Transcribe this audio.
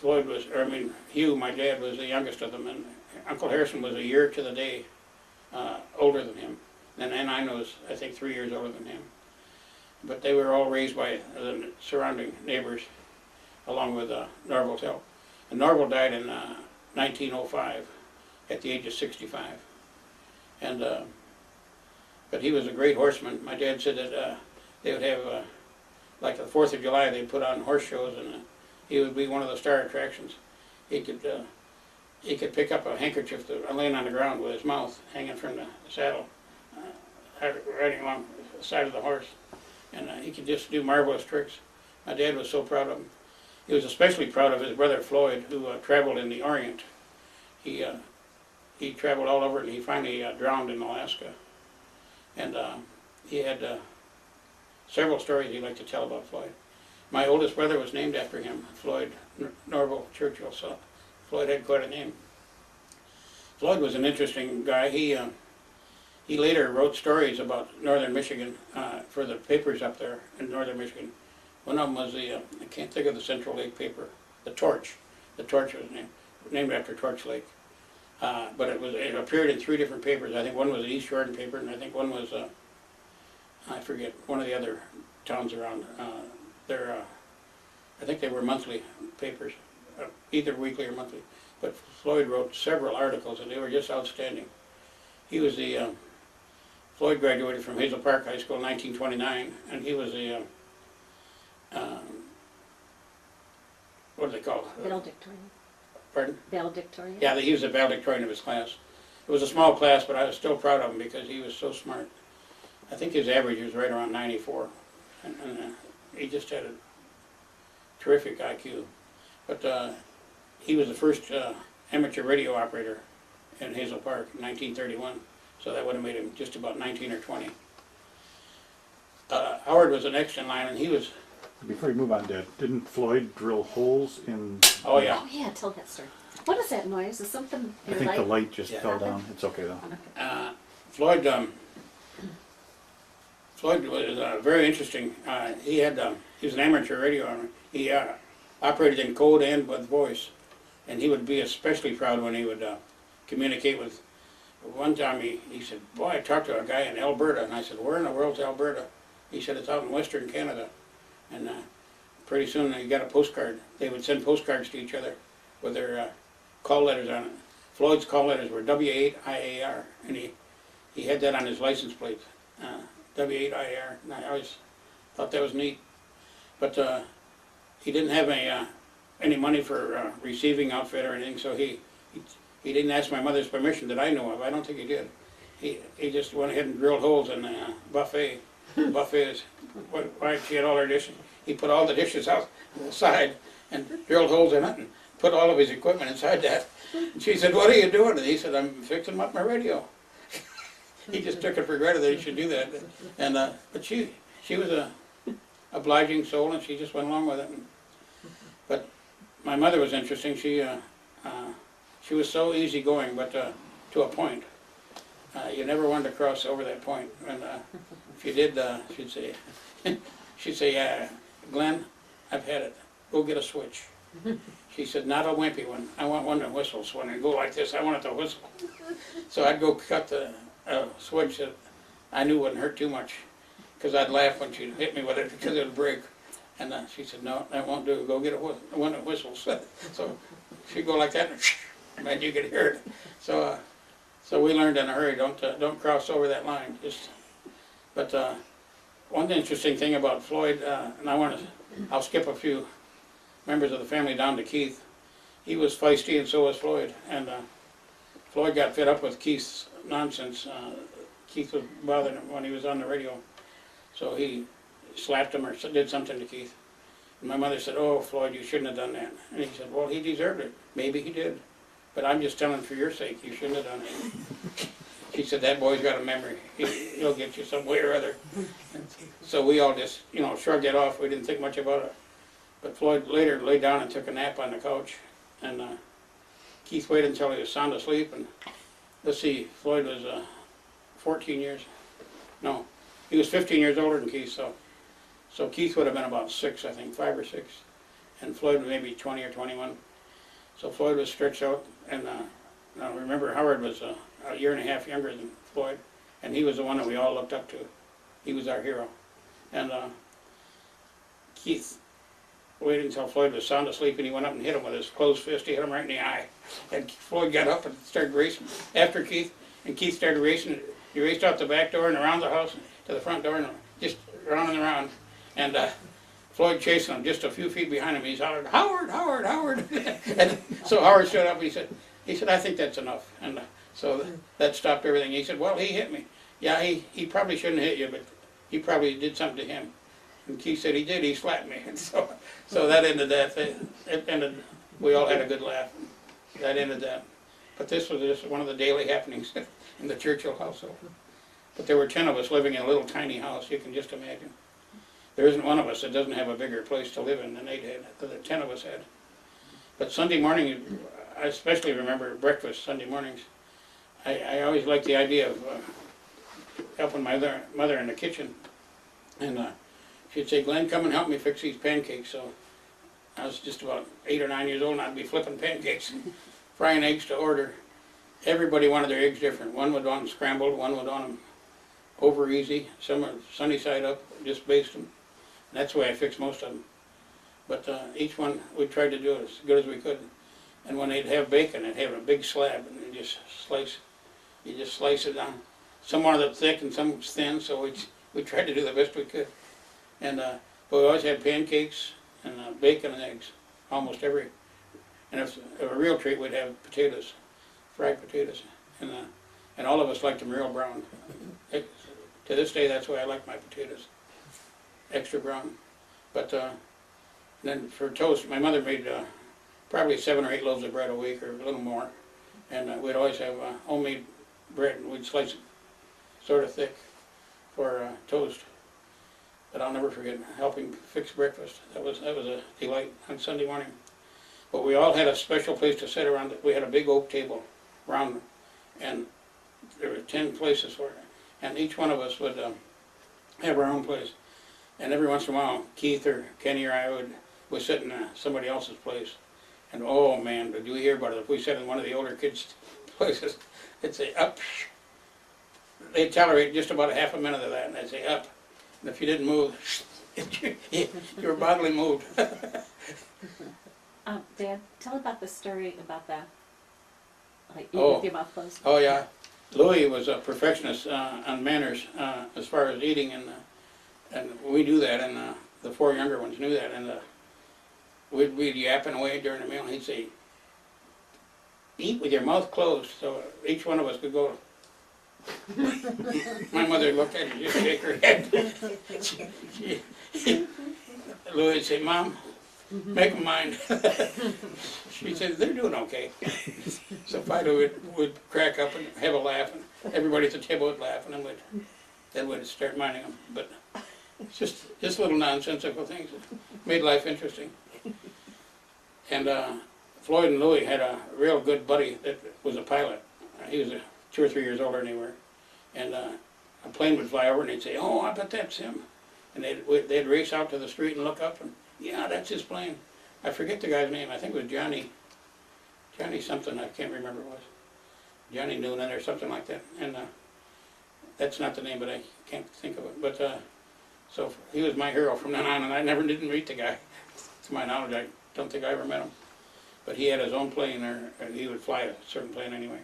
Floyd was, or I mean, Hugh, my dad, was the youngest of them, and Uncle Harrison was a year to the day older than him. And I was, I think, 3 years older than him. But they were all raised by the surrounding neighbors, along with Norval's help. And Norval died in 1905 at the age of 65. And but he was a great horseman. My dad said that they would have, like the 4th of July, they'd put on horse shows, and he would be one of the star attractions. He could pick up a handkerchief that laying on the ground with his mouth hanging from the saddle, riding along the side of the horse. And he could just do marvelous tricks. My dad was so proud of him. He was especially proud of his brother Floyd, who traveled in the Orient. He traveled all over, and he finally drowned in Alaska. And he had several stories he'd like to tell about Floyd. My oldest brother was named after him, Floyd Norval Churchill, so Floyd had quite a name. Floyd was an interesting guy. He later wrote stories about northern Michigan for the papers up there in northern Michigan. One of them was the, I can't think of the Central Lake paper, the Torch. The Torch was named after Torch Lake. But it appeared in 3 different papers. I think one was the East Jordan paper, and I think one was, I forget, one of the other towns around. I think they were monthly papers, either weekly or monthly. But Floyd wrote several articles, and they were just outstanding. He was Floyd graduated from Hazel Park High School in 1929, and he was the, what do they call it? Valedictorian. Pardon? Valedictorian? Yeah, he was the valedictorian of his class. It was a small class, but I was still proud of him because he was so smart. I think his average was right around 94, and he just had a terrific IQ. But he was the first amateur radio operator in Hazel Park in 1931, so that would have made him just about 19 or 20. Howard was the next in line, and he was... Before you move on, Dad, didn't Floyd drill holes in... Oh, yeah. Oh, yeah, tell that story. What is that noise? Is something I your think light? the light just Yeah. fell down. It's okay, though. Floyd was very interesting. He was an amateur radio operator. He operated in code and with voice, and he would be especially proud when he would communicate with. One time he said, "Boy, I talked to a guy in Alberta," and I said, "Where in the world's Alberta?" He said, "It's out in Western Canada," and pretty soon he got a postcard. They would send postcards to each other with their call letters on it. Floyd's call letters were W8IAR, and he had that on his license plate, W8IAR, and I always thought that was neat. But he didn't have any money for receiving outfit or anything, so he didn't ask my mother's permission that I know of. I don't think he did. He just went ahead and drilled holes in the buffet. Buffet is why she had all her dishes. He put all the dishes out to the side and drilled holes in it and put all of his equipment inside that. And she said, "What are you doing?" And he said, "I'm fixing up my radio." He just took it for granted that he should do that. And but she was a obliging soul, and she just went along with it. But my mother was interesting. She was so easygoing, but to a point. You never wanted to cross over that point. And if you did, she'd say, "Yeah, Glenn, I've had it. Go get a switch." She said, "Not a wimpy one. I want one that whistles. When I go like this, I want it to whistle." So I'd go cut the switch that I knew wouldn't hurt too much, because I'd laugh when she'd hit me with it because it would break. And she said, "No, that won't do. Go get one that whistles." So she'd go like that, and you could hear it. So we learned in a hurry, don't cross over that line. But one interesting thing about Floyd, and I'll skip a few members of the family down to Keith. He was feisty, and so was Floyd. And Floyd got fed up with Keith's nonsense. Keith was bothering him when he was on the radio, so he slapped him or did something to Keith. And my mother said, "Oh, Floyd, you shouldn't have done that." And he said, "Well, he deserved it. Maybe he did. But I'm just telling for your sake, you shouldn't have done it." She said, "That boy's got a memory. He'll get you some way or other." And so we all just, shrugged it off. We didn't think much about it. But Floyd later laid down and took a nap on the couch. And Keith waited until he was sound asleep. And let's see, Floyd was 14 years. No, he was 15 years older than Keith. So Keith would have been about 6, I think, 5 or 6. And Floyd maybe 20 or 21. So Floyd was stretched out, and now remember Howard was a year and a half younger than Floyd, and he was the one that we all looked up to. He was our hero. And Keith waited until Floyd was sound asleep, and he went up and hit him with his closed fist. He hit him right in the eye. And Floyd got up and started racing after Keith, and Keith started racing. He raced out the back door and around the house to the front door and just around and around. And Floyd chasing him just a few feet behind him. He's hollered, "Howard, Howard, Howard!" And so Howard stood up. He said, "I think that's enough." And so that stopped everything. He said, "Well, he hit me. Yeah, he probably shouldn't hit you, but he probably did something to him." And Keith said, "He did. He slapped me." And so that ended that. It ended. We all had a good laugh. That ended that. But this was just one of the daily happenings in the Churchill household. But there were 10 of us living in a little tiny house. You can just imagine. There isn't one of us that doesn't have a bigger place to live in than they had, that the 10 of us had. But Sunday morning, I especially remember breakfast Sunday mornings. I always liked the idea of helping my mother in the kitchen. And she'd say, "Glenn, come and help me fix these pancakes." So I was just about 8 or 9 years old, and I'd be flipping pancakes and frying eggs to order. Everybody wanted their eggs different. One would want them scrambled, one would want them over easy, some are sunny side up, just baste them. And that's the way I fixed most of them. But each one, we tried to do it as good as we could. And when they'd have bacon, they'd have a big slab, and you just slice it down. Some wanted it thick and some was thin, so we tried to do the best we could. And but we always had pancakes and bacon and eggs, almost every. And if a real treat, we'd have potatoes, fried potatoes, and all of us liked them real brown. To this day, that's why I like my potatoes, extra brown. But then for toast, my mother made probably 7 or 8 loaves of bread a week, or a little more, and we'd always have homemade bread, and we'd slice it sort of thick for toast. But I'll never forget helping fix breakfast. That was a delight on Sunday morning. But we all had a special place to sit around. We had a big oak table round, and there were 10 places for it. And each one of us would have our own place. And every once in a while, Keith or Kenny or I would sit in somebody else's place. And oh man, did you hear about it? If we sat in one of the older kids' places, they'd say, "Up." They'd tolerate just about a half a minute of that, and they'd say, "Up." And if you didn't move, you were bodily moved. Dad, tell about the story about that. Like eating Oh. with your mouth closed. Oh yeah, Louis was a perfectionist on manners as far as eating, and we knew that, and the 4 younger ones knew that, and we'd be yapping away during the meal, and he'd say, "Eat with your mouth closed," so each one of us could go. My mother looked at it and just shake her head. Louis would say, "Mom, make them mind." She said, "They're doing okay." So Fido would crack up and have a laugh, and everybody at the table would laugh, and then we'd start minding them. But just little nonsensical things that made life interesting. And Floyd and Louis had a real good buddy that was a pilot. He was 2 or 3 years older than they were. And a plane would fly over, and they'd say, "Oh, I bet that's him." And they'd race out to the street and look up, and yeah, that's his plane. I forget the guy's name. I think it was Johnny something. I can't remember what it was. Johnny Noonan or something like that. And that's not the name, but I can't think of it. But so he was my hero from then on, and I didn't meet the guy. To my knowledge, I don't think I ever met him. But he had his own plane, or he would fly a certain plane anyway.